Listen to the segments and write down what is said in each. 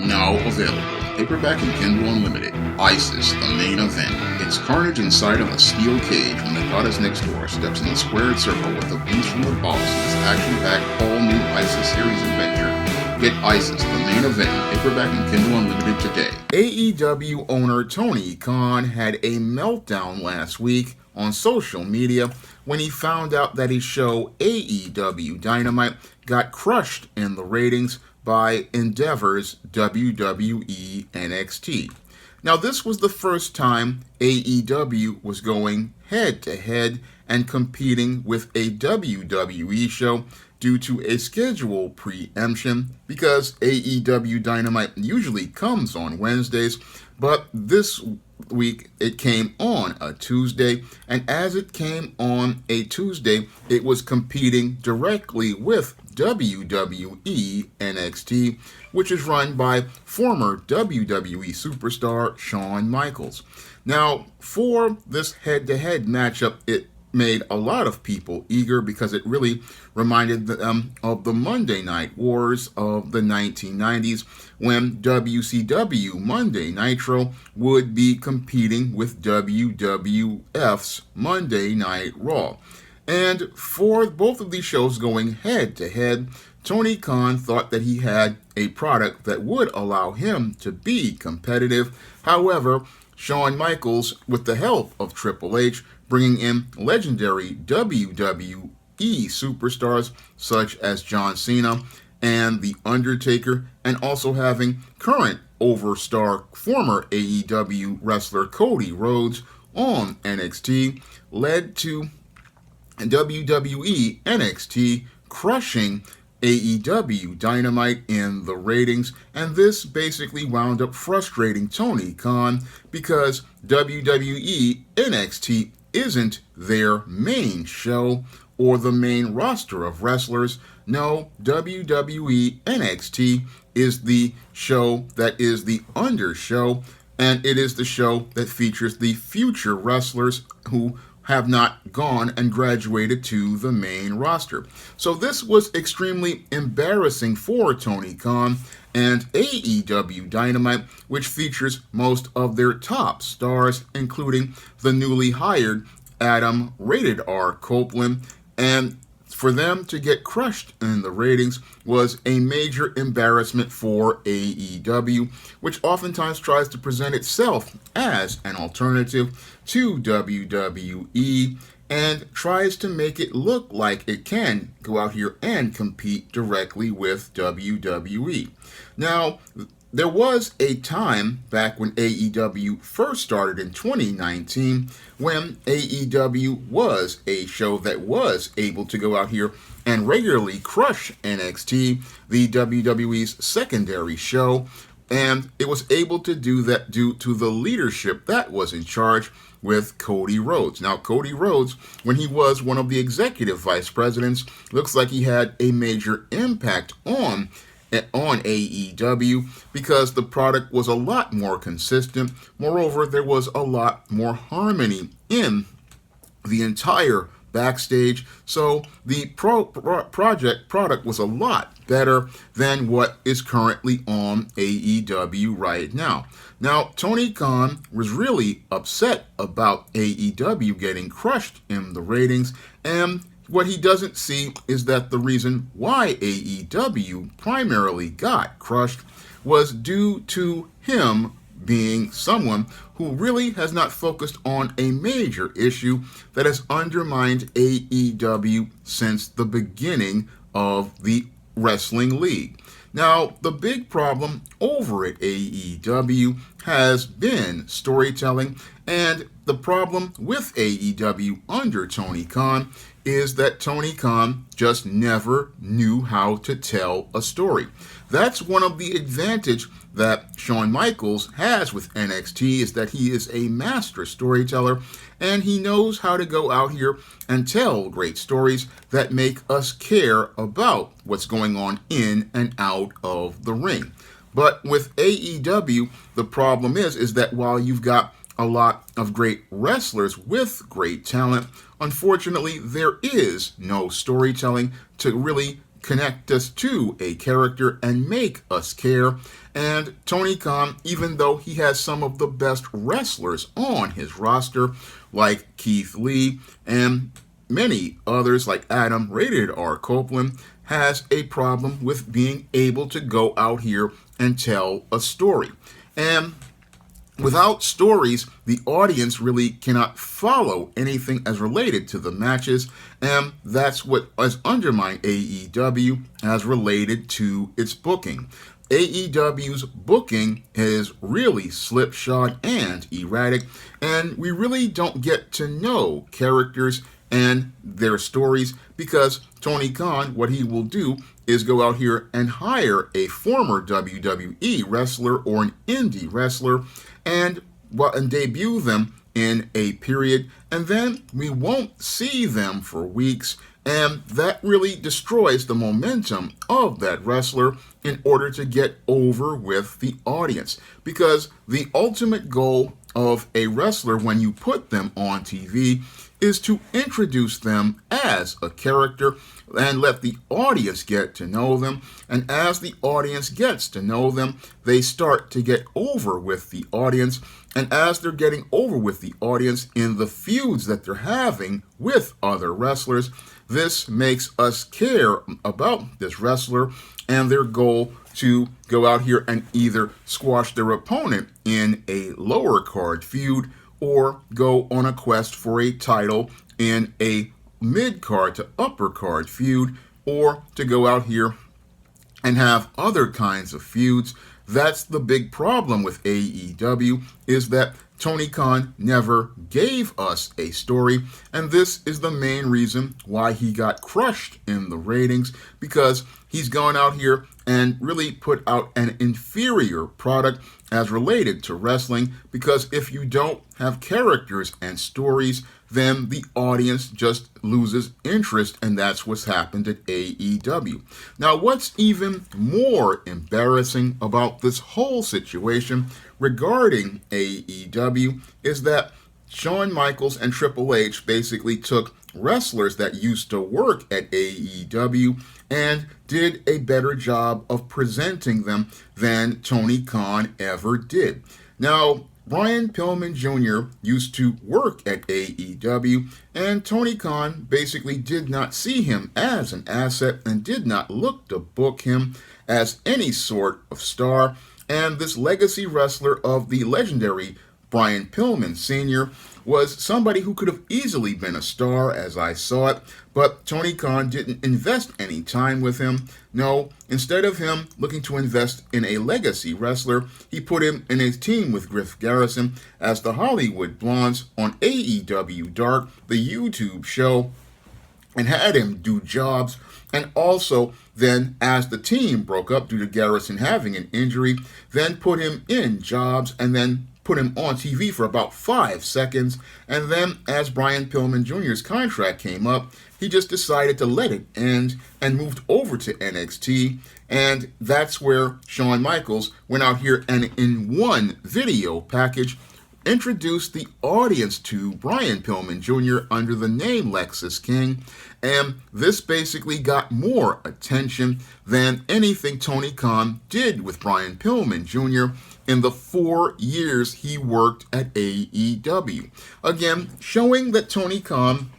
Now available, paperback and Kindle Unlimited. ISIS, the main event. It's carnage inside of a steel cage when the goddess next door steps in the squared circle with the beast from the boss in this action-packed all-new ISIS series adventure. Get ISIS, the main event, paperback and Kindle Unlimited today. AEW owner Tony Kahn had a meltdown last week on social media when he found out that his show AEW Dynamite got crushed in the ratings by Endeavor's WWE NXT. Now, this was the first time AEW was going head-to-head and competing with a WWE show due to a schedule preemption, because AEW Dynamite usually comes on Wednesdays, but this week it came on a Tuesday, and as it came on a Tuesday, it was competing directly with WWE NXT, which is run by former WWE superstar Shawn Michaels. Now, for this head-to-head matchup, it made a lot of people eager because it really reminded them of the Monday Night Wars of the 1990s, when WCW Monday Nitro would be competing with WWF's Monday Night Raw. And for both of these shows going head-to-head, Tony Khan thought that he had a product that would allow him to be competitive. However, Shawn Michaels, with the help of Triple H, bringing in legendary WWE superstars such as John Cena and The Undertaker, and also having current overstar former AEW wrestler Cody Rhodes on NXT, led to WWE NXT crushing AEW Dynamite in the ratings, and this basically wound up frustrating Tony Khan because WWE NXT isn't their main show or the main roster of wrestlers. No, WWE NXT is the show that is the under show, and it is the show that features the future wrestlers who have not gone and graduated to the main roster. So this was extremely embarrassing for Tony Khan and AEW Dynamite, which features most of their top stars, including the newly hired Adam Rated R Copeland, and for them to get crushed in the ratings was a major embarrassment for AEW, which oftentimes tries to present itself as an alternative to WWE and tries to make it look like it can go out here and compete directly with WWE. Now, there was a time back when AEW first started in 2019 when AEW was a show that was able to go out here and regularly crush NXT, the WWE's secondary show, and it was able to do that due to the leadership that was in charge with Cody Rhodes. Now, Cody Rhodes, when he was one of the executive vice presidents, looks like he had a major impact on AEW because the product was a lot more consistent. Moreover, there was a lot more harmony in the entire backstage, so the product was a lot better than what is currently on AEW right now. Now, Tony Khan was really upset about AEW getting crushed in the ratings, and what he doesn't see is that the reason why AEW primarily got crushed was due to him being someone who really has not focused on a major issue that has undermined AEW since the beginning of the wrestling league. Now, the big problem over at AEW has been storytelling, and the problem with AEW under Tony Khan is that Tony Khan just never knew how to tell a story. That's one of the advantage that Shawn Michaels has with NXT, is that he is a master storyteller, and he knows how to go out here and tell great stories that make us care about what's going on in and out of the ring. But with AEW, the problem is that while you've got a lot of great wrestlers with great talent, unfortunately, there is no storytelling to really connect us to a character and make us care. And Tony Khan, even though he has some of the best wrestlers on his roster, like Keith Lee and many others like Adam Rated R. Copeland, has a problem with being able to go out here and tell a story. And without stories, the audience really cannot follow anything as related to the matches, and that's what has undermined AEW as related to its booking. AEW's booking is really slipshod and erratic, and we really don't get to know characters and their stories because Tony Khan, what he will do is go out here and hire a former WWE wrestler or an indie wrestler and debut them in a period, and then we won't see them for weeks, and that really destroys the momentum of that wrestler in order to get over with the audience. Because the ultimate goal of a wrestler when you put them on TV is to introduce them as a character and let the audience get to know them. And as the audience gets to know them, they start to get over with the audience. And as they're getting over with the audience in the feuds that they're having with other wrestlers, this makes us care about this wrestler and their goal to go out here and either squash their opponent in a lower card feud or go on a quest for a title in a mid-card to upper-card feud, or to go out here and have other kinds of feuds. That's the big problem with AEW, is that Tony Khan never gave us a story, and this is the main reason why he got crushed in the ratings, because he's gone out here and really put out an inferior product as related to wrestling, because if you don't have characters and stories, then the audience just loses interest, and that's what's happened at AEW. Now, what's even more embarrassing about this whole situation regarding AEW is that Shawn Michaels and Triple H basically took wrestlers that used to work at AEW and did a better job of presenting them than Tony Khan ever did. Now, Brian Pillman Jr. used to work at AEW, and Tony Khan basically did not see him as an asset and did not look to book him as any sort of star. And this legacy wrestler of the legendary Brian Pillman Sr. was somebody who could have easily been a star as I saw it, but Tony Khan didn't invest any time with him. No, instead of him looking to invest in a legacy wrestler, he put him in a team with Griff Garrison as the Hollywood Blondes on AEW Dark, the YouTube show, and had him do jobs. And also then, as the team broke up due to Garrison having an injury, then put him in jobs and then put him on TV for about 5 seconds. And then as Brian Pillman Jr.'s contract came up, he just decided to let it end and moved over to NXT. And that's where Shawn Michaels went out here and in one video package introduced the audience to Brian Pillman Jr. under the name Lexus King, and this basically got more attention than anything Tony Khan did with Brian Pillman Jr. in the 4 years he worked at AEW. Again, showing that Tony Khan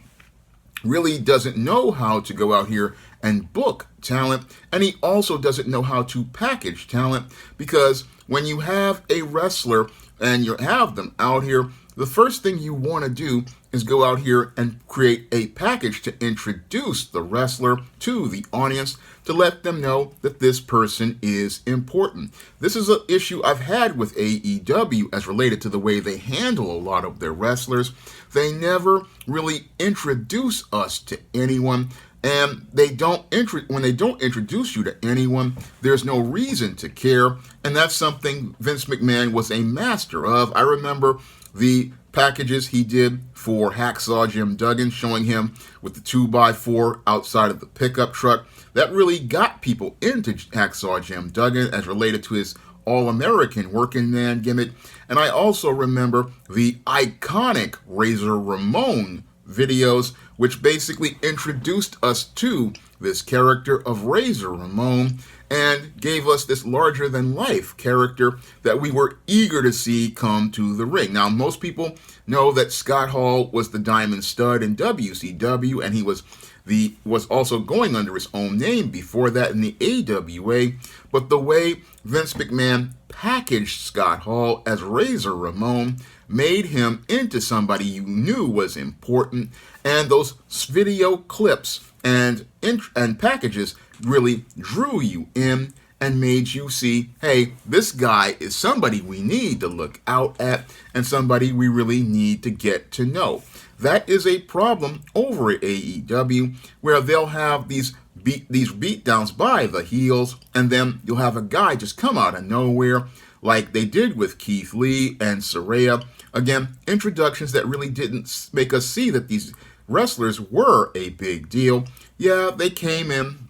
really doesn't know how to go out here and book talent, and he also doesn't know how to package talent, because when you have a wrestler and you have them out here, the first thing you want to do is go out here and create a package to introduce the wrestler to the audience, to let them know that this person is important. This is an issue I've had with AEW as related to the way they handle a lot of their wrestlers. They never really introduce us to anyone, and when they don't introduce you to anyone, there's no reason to care, and that's something Vince McMahon was a master of. I remember the packages he did for Hacksaw Jim Duggan, showing him with the 2x4 outside of the pickup truck. That really got people into Hacksaw Jim Duggan as related to his all-American working man gimmick. And I also remember the iconic Razor Ramon videos, which basically introduced us to this character of Razor Ramon and gave us this larger-than-life character that we were eager to see come to the ring. Now, most people know that Scott Hall was the Diamond Stud in WCW, and he was also going under his own name before that in the AWA, but the way Vince McMahon packaged Scott Hall as Razor Ramon made him into somebody you knew was important, and those video clips and packages really drew you in and made you see, hey, this guy is somebody we need to look out at and somebody we really need to get to know. That is a problem over at AEW, where they'll have these beatdowns by the heels, and then you'll have a guy just come out of nowhere, like they did with Keith Lee and Saraya. Again, introductions that really didn't make us see that these wrestlers were a big deal. Yeah, they came in,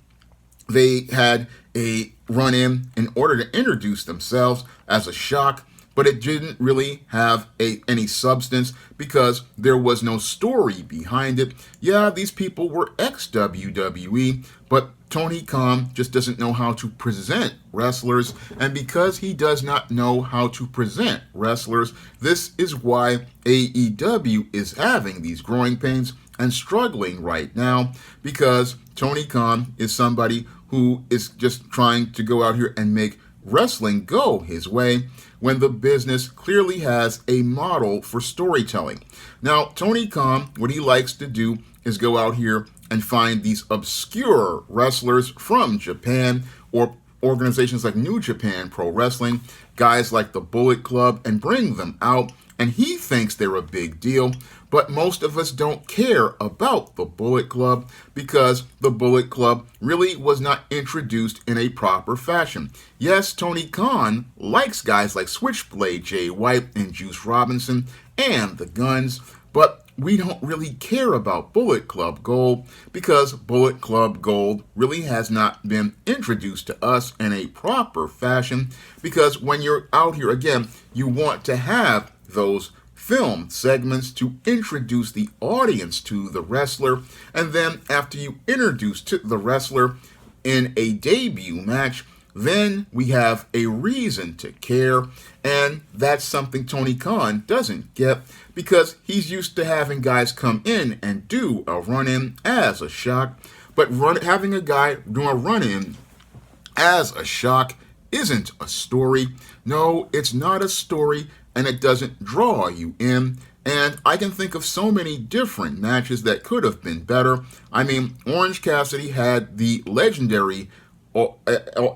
they had a run-in in order to introduce themselves as a shock, but it didn't really have any substance because there was no story behind it. Yeah, these people were ex-WWE, but Tony Khan just doesn't know how to present wrestlers, and because he does not know how to present wrestlers, this is why AEW is having these growing pains and struggling right now, because Tony Khan is somebody who is just trying to go out here and make wrestling go his way when the business clearly has a model for storytelling. Now, Tony Khan, what he likes to do is go out here and find these obscure wrestlers from Japan or organizations like New Japan Pro Wrestling, guys like the Bullet Club, and bring them out, and he thinks they're a big deal, but most of us don't care about the Bullet Club because the Bullet Club really was not introduced in a proper fashion. Yes, Tony Khan likes guys like Switchblade Jay White and Juice Robinson and the Guns, but we don't really care about Bullet Club Gold because Bullet Club Gold really has not been introduced to us in a proper fashion, because when you're out here, again, you want to have those film segments to introduce the audience to the wrestler, and then after you introduce to the wrestler in a debut match, then we have a reason to care, and that's something Tony Khan doesn't get because he's used to having guys come in and do a run-in as a shock, but having a guy do a run-in as a shock isn't a story. No, it's not a story, and it doesn't draw you in. And I can think of so many different matches that could have been better. I mean, Orange Cassidy had the legendary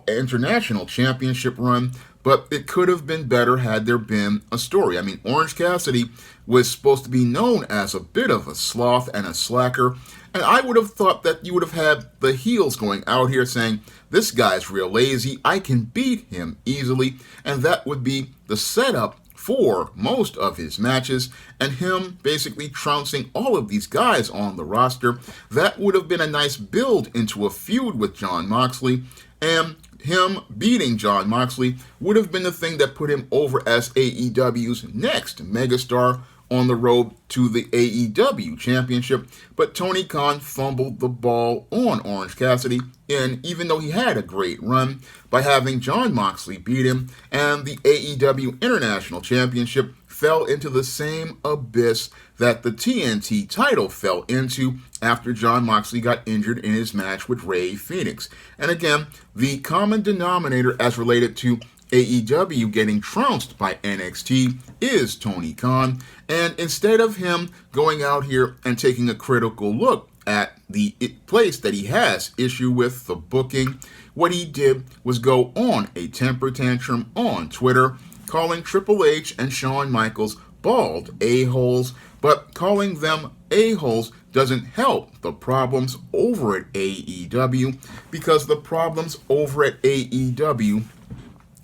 international championship run, but it could have been better had there been a story. I mean, Orange Cassidy was supposed to be known as a bit of a sloth and a slacker, and I would have thought that you would have had the heels going out here saying, this guy's real lazy, I can beat him easily, and that would be the setup for most of his matches, and him basically trouncing all of these guys on the roster. That would have been a nice build into a feud with Jon Moxley, and him beating Jon Moxley would have been the thing that put him over as AEW's next megastar on the road to the AEW championship, but Tony Khan fumbled the ball on Orange Cassidy, and even though he had a great run by having Jon Moxley beat him, and the AEW International Championship fell into the same abyss that the TNT title fell into after Jon Moxley got injured in his match with Rey Fenix. And again, the common denominator as related to AEW getting trounced by NXT is Tony Khan, and instead of him going out here and taking a critical look at the place that he has issue with, the booking, what he did was go on a temper tantrum on Twitter, calling Triple H and Shawn Michaels bald a-holes, but calling them a-holes doesn't help the problems over at AEW, because the problems over at AEW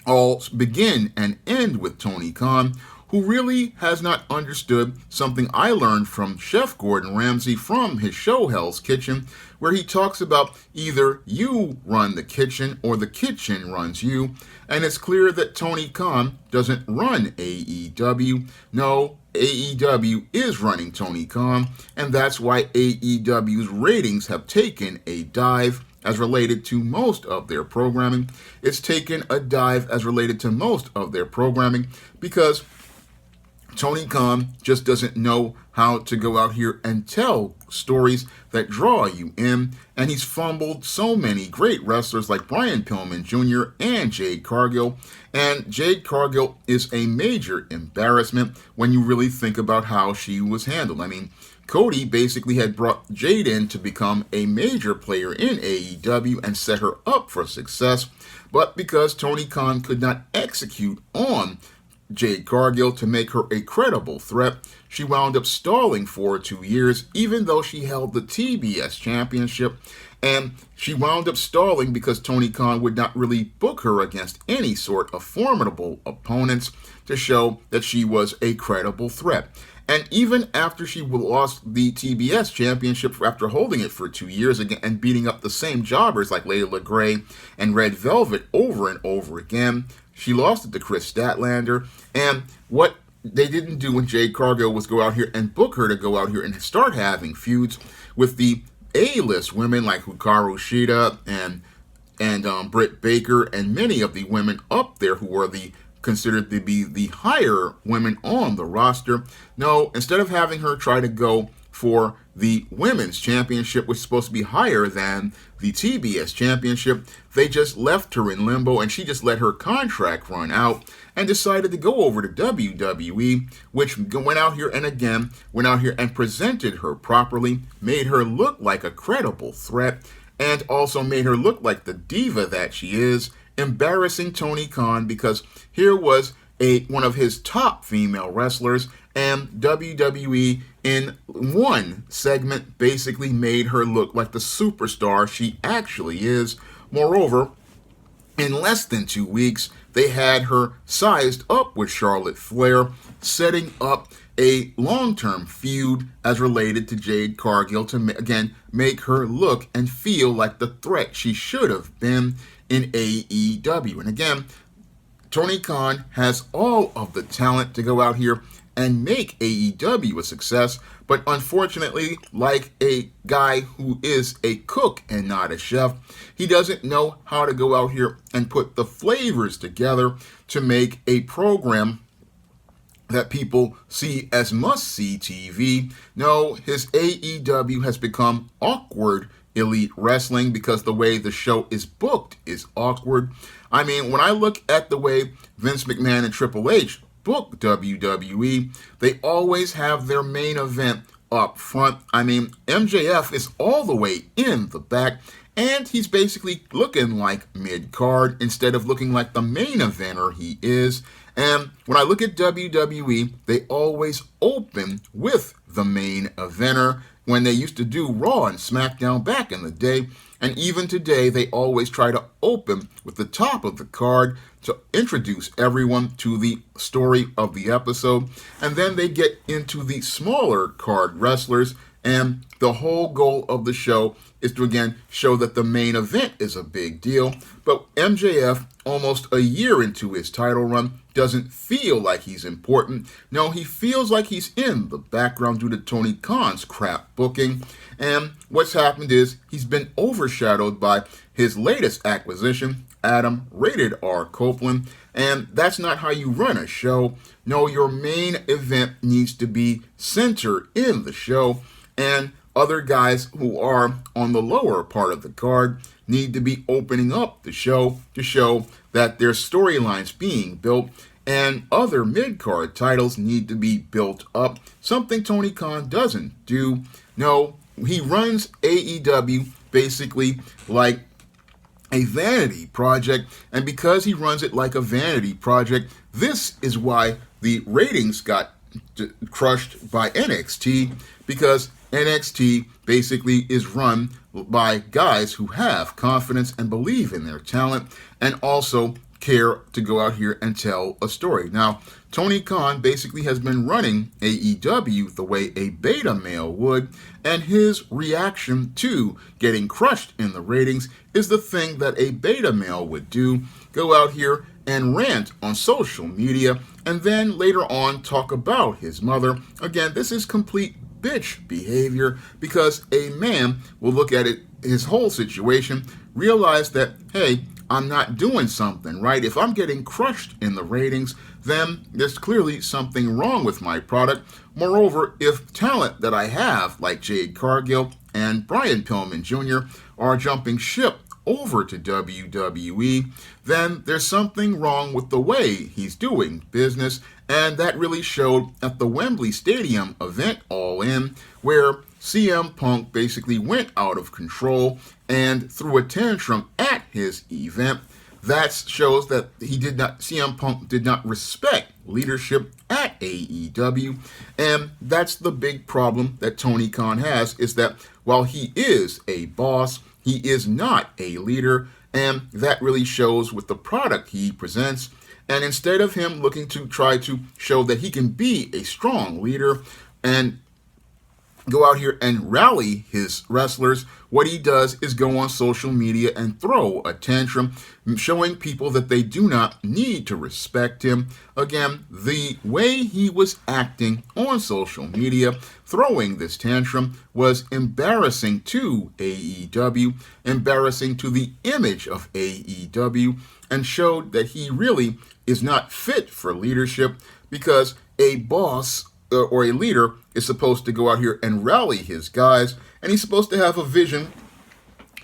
all begin and end with Tony Khan, who really has not understood something I learned from Chef Gordon Ramsay from his show Hell's Kitchen, where he talks about either you run the kitchen or the kitchen runs you, and it's clear that Tony Khan doesn't run AEW. No, AEW is running Tony Khan, and that's why AEW's ratings have taken a dive as related to most of their programming. It's taken a dive as related to most of their programming because Tony Khan just doesn't know how to go out here and tell stories that draw you in, and he's fumbled so many great wrestlers like Brian Pillman Jr. and Jade Cargill, and Jade Cargill is a major embarrassment when you really think about how she was handled. I mean, Cody basically had brought Jade in to become a major player in AEW and set her up for success, but because Tony Khan could not execute on Jade Cargill to make her a credible threat, she wound up stalling for 2 years, even though she held the TBS championship, and she wound up stalling because Tony Khan would not really book her against any sort of formidable opponents to show that she was a credible threat. And even after she lost the TBS championship after holding it for 2 years again and beating up the same jobbers like Layla Gray and Red Velvet over and over again, she lost it to Chris Statlander. And what they didn't do when Jade Cargill was go out here and book her to go out here and start having feuds with the A-list women like Hikaru Shida and Britt Baker and many of the women up there who were considered to be the higher women on the roster. No, instead of having her try to go for the women's championship, which is supposed to be higher than the TBS championship, they just left her in limbo, and she just let her contract run out and decided to go over to WWE, which went out here and presented her properly, made her look like a credible threat, and also made her look like the diva that she is, embarrassing Tony Khan because here was one of his top female wrestlers, and WWE in one segment basically made her look like the superstar she actually is. Moreover, in less than 2 weeks, they had her sized up with Charlotte Flair, setting up a long-term feud as related to Jade Cargill to, again, make her look and feel like the threat she should have been in AEW. And again, Tony Khan has all of the talent to go out here and make AEW a success, but unfortunately, like a guy who is a cook and not a chef, he doesn't know how to go out here and put the flavors together to make a program that people see as must-see TV. No, his AEW has become awkward elite wrestling because the way the show is booked is awkward. I mean, when I look at the way Vince McMahon and Triple H book WWE, they always have their main event up front. I mean, MJF is all the way in the back, and he's basically looking like mid-card instead of looking like the main eventer he is. And when I look at WWE, they always open with the main eventer when they used to do Raw and SmackDown back in the day. And even today, they always try to open with the top of the card to introduce everyone to the story of the episode. And then they get into the smaller card wrestlers. And the whole goal of the show is to, again, show that the main event is a big deal. But MJF, almost a year into his title run, doesn't feel like he's important. No, he feels like he's in the background due to Tony Khan's crap booking. And what's happened is he's been overshadowed by his latest acquisition, Adam Rated R. Copeland. And that's not how you run a show. No, your main event needs to be center in the show. And other guys who are on the lower part of the card need to be opening up the show to show that there's storylines being built, and other mid-card titles need to be built up, something Tony Khan doesn't do. No, he runs AEW basically like a vanity project, and because he runs it like a vanity project, this is why the ratings got crushed by NXT, because NXT basically is run by guys who have confidence and believe in their talent and also care to go out here and tell a story. Now, Tony Khan basically has been running AEW the way a beta male would, and his reaction to getting crushed in the ratings is the thing that a beta male would do: go out here and rant on social media and then later on talk about his mother. Again, this is complete bitch behavior because a man will look at it, his whole situation, realize that, hey, I'm not doing something right. If I'm getting crushed in the ratings, then there's clearly something wrong with my product. Moreover, if talent that I have, like Jade Cargill and Brian Pillman Jr., are jumping ship over to WWE, then there's something wrong with the way he's doing business, and that really showed at the Wembley Stadium event All In, where CM Punk basically went out of control and threw a tantrum at his event. That shows that CM Punk did not respect leadership at AEW, and that's the big problem that Tony Khan has, is that while he is a boss, he is not a leader, and that really shows with the product he presents. And instead of him looking to try to show that he can be a strong leader and go out here and rally his wrestlers, what he does is go on social media and throw a tantrum, showing people that they do not need to respect him. Again, the way he was acting on social media, throwing this tantrum, was embarrassing to AEW, embarrassing to the image of AEW, and showed that he really is not fit for leadership, because a boss or a leader is supposed to go out here and rally his guys, and he's supposed to have a vision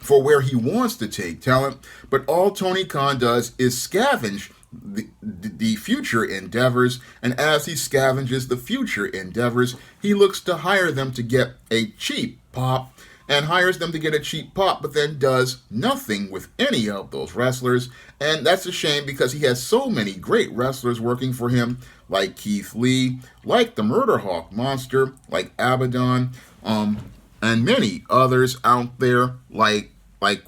for where he wants to take talent. But all Tony Khan does is scavenge the future endeavors, and as he scavenges the future endeavors, he looks to hire them to get a cheap pop, and hires them to get a cheap pop, but then does nothing with any of those wrestlers. And that's a shame, because he has so many great wrestlers working for him, like Keith Lee, like the Murder Hawk Monster, like Abaddon, and many others out there, like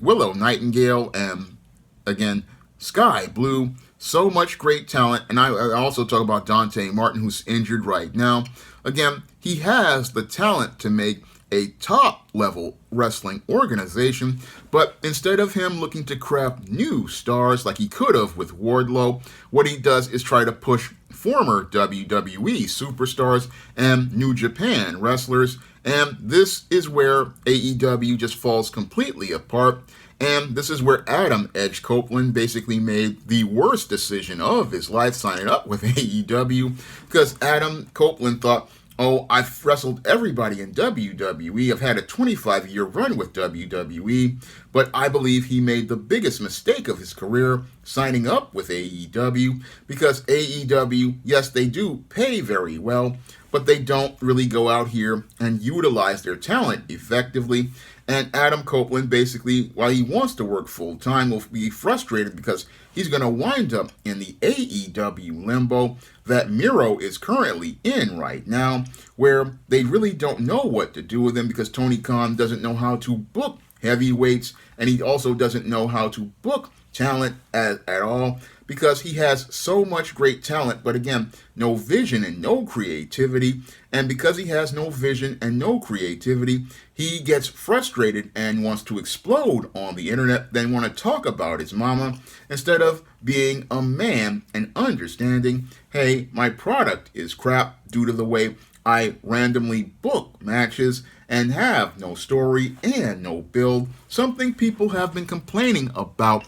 Willow Nightingale, and again, Sky Blue. So much great talent. And I also talk about Dante Martin, who's injured right now. Again, he has the talent to make a top-level wrestling organization, but instead of him looking to craft new stars like he could have with Wardlow, what he does is try to push former WWE superstars and New Japan wrestlers, and this is where AEW just falls completely apart. And this is where Adam Edge Copeland basically made the worst decision of his life signing up with AEW, because Adam Copeland thought, oh, I've wrestled everybody in WWE. I've had a 25-year run with WWE, but I believe he made the biggest mistake of his career signing up with AEW, because AEW, yes, they do pay very well, but they don't really go out here and utilize their talent effectively. And Adam Copeland, basically, while he wants to work full-time, will be frustrated because he's going to wind up in the AEW limbo that Miro is currently in right now, where they really don't know what to do with him, because Tony Khan doesn't know how to book heavyweights, and he also doesn't know how to book talent at all, because he has so much great talent, but again, no vision and no creativity. And because he has no vision and no creativity, he gets frustrated and wants to explode on the internet, then want to talk about his mama, instead of being a man and understanding, hey, my product is crap due to the way I randomly book matches and have no story and no build, something people have been complaining about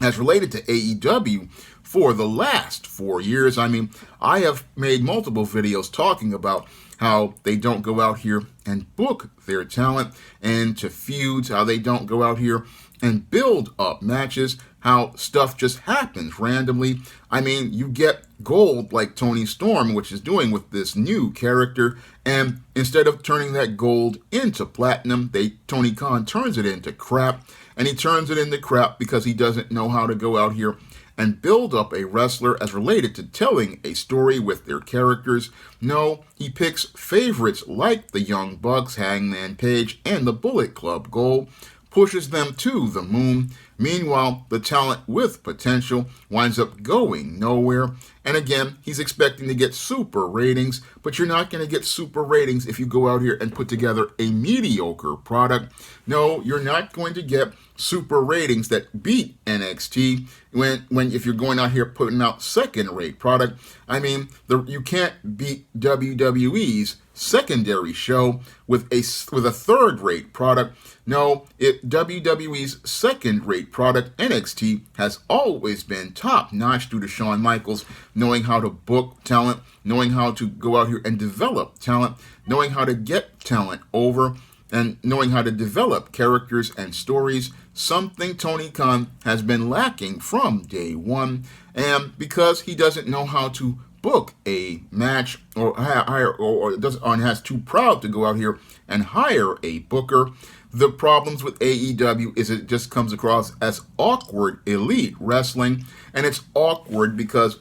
as related to AEW for the last 4 years. I mean, I have made multiple videos talking about how they don't go out here and book their talent into feuds, how they don't go out here and build up matches, how stuff just happens randomly. I mean, you get gold like Tony Storm, which is doing with this new character, and instead of turning that gold into platinum, Tony Khan turns it into crap. And he turns it into crap because he doesn't know how to go out here and build up a wrestler as related to telling a story with their characters. No, he picks favorites like the Young Bucks, Hangman Page, and the Bullet Club Gold, pushes them to the moon, Meanwhile, the talent with potential winds up going nowhere. And again, he's expecting to get super ratings, but you're not going to get super ratings if you go out here and put together a mediocre product. No, you're not going to get super ratings that beat NXT when if you're going out here putting out second-rate product. I mean, you can't beat WWE's secondary show with a third-rate product. No, WWE's second-rate product, NXT, has always been top-notch due to Shawn Michaels knowing how to book talent, knowing how to go out here and develop talent, knowing how to get talent over, and knowing how to develop characters and stories, something Tony Khan has been lacking from day one. And because he doesn't know how to book a match or hire or has too proud to go out here and hire a booker, the problems with AEW is it just comes across as awkward elite wrestling, and it's awkward because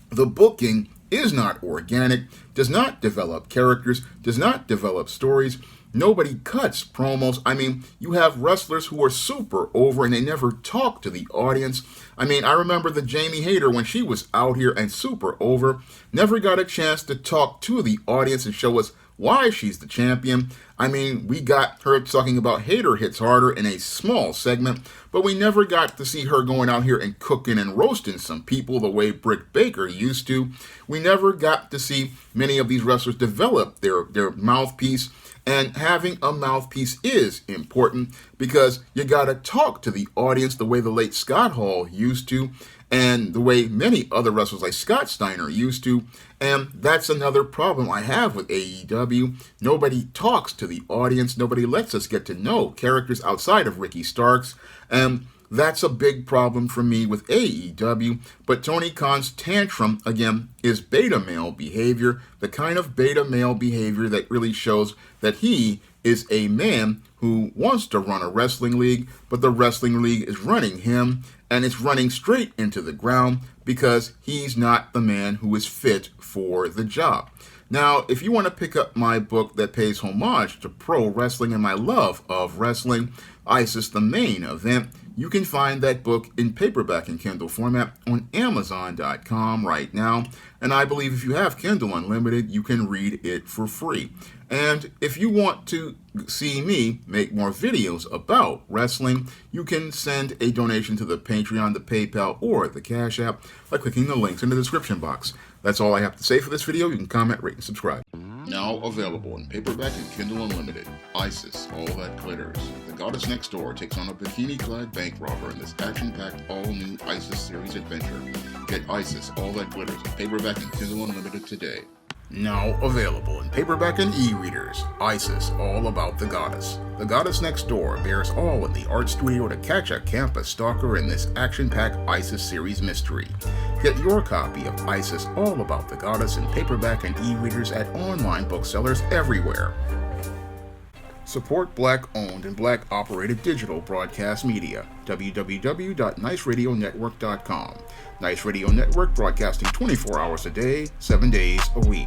the booking is not organic, does not develop characters, does not develop stories. Nobody cuts promos. I mean, you have wrestlers who are super over and they never talk to the audience. I mean, I remember the Jamie Hayter when she was out here and super over, never got a chance to talk to the audience and show us why she's the champion. I mean, we got her talking about Hayter hits harder in a small segment, but we never got to see her going out here and cooking and roasting some people the way Britt Baker used to. We never got to see many of these wrestlers develop their mouthpiece. And having a mouthpiece is important because you got to talk to the audience the way the late Scott Hall used to and the way many other wrestlers like Scott Steiner used to. And that's another problem I have with AEW. Nobody talks to the audience. Nobody lets us get to know characters outside of Ricky Starks. And that's a big problem for me with AEW, but Tony Khan's tantrum, again, is beta male behavior, the kind of beta male behavior that really shows that he is a man who wants to run a wrestling league, but the wrestling league is running him, and it's running straight into the ground because he's not the man who is fit for the job. Now, if you want to pick up my book that pays homage to pro wrestling and my love of wrestling, ISIS the Main Event, you can find that book in paperback and Kindle format on Amazon.com right now. And I believe if you have Kindle Unlimited, you can read it for free. And if you want to see me make more videos about wrestling, you can send a donation to the Patreon, the PayPal, or the Cash App by clicking the links in the description box. That's all I have to say for this video. You can comment, rate, and subscribe. Now available in paperback and Kindle Unlimited, ISIS, All That Glitters. The goddess next door takes on a bikini-clad bank robber in this action-packed, all-new ISIS series adventure. Get ISIS, All That Glitters in paperback and Kindle Unlimited today. Now available in paperback and e-readers, ISIS, All About the Goddess. The goddess next door bears all in the art studio to catch a campus stalker in this action-packed ISIS series mystery. Get your copy of ISIS, All About the Goddess in paperback and e-readers at online booksellers everywhere. Support Black-owned and Black-operated digital broadcast media. www.niceradionetwork.com. Nice Radio Network broadcasting 24 hours a day, 7 days a week.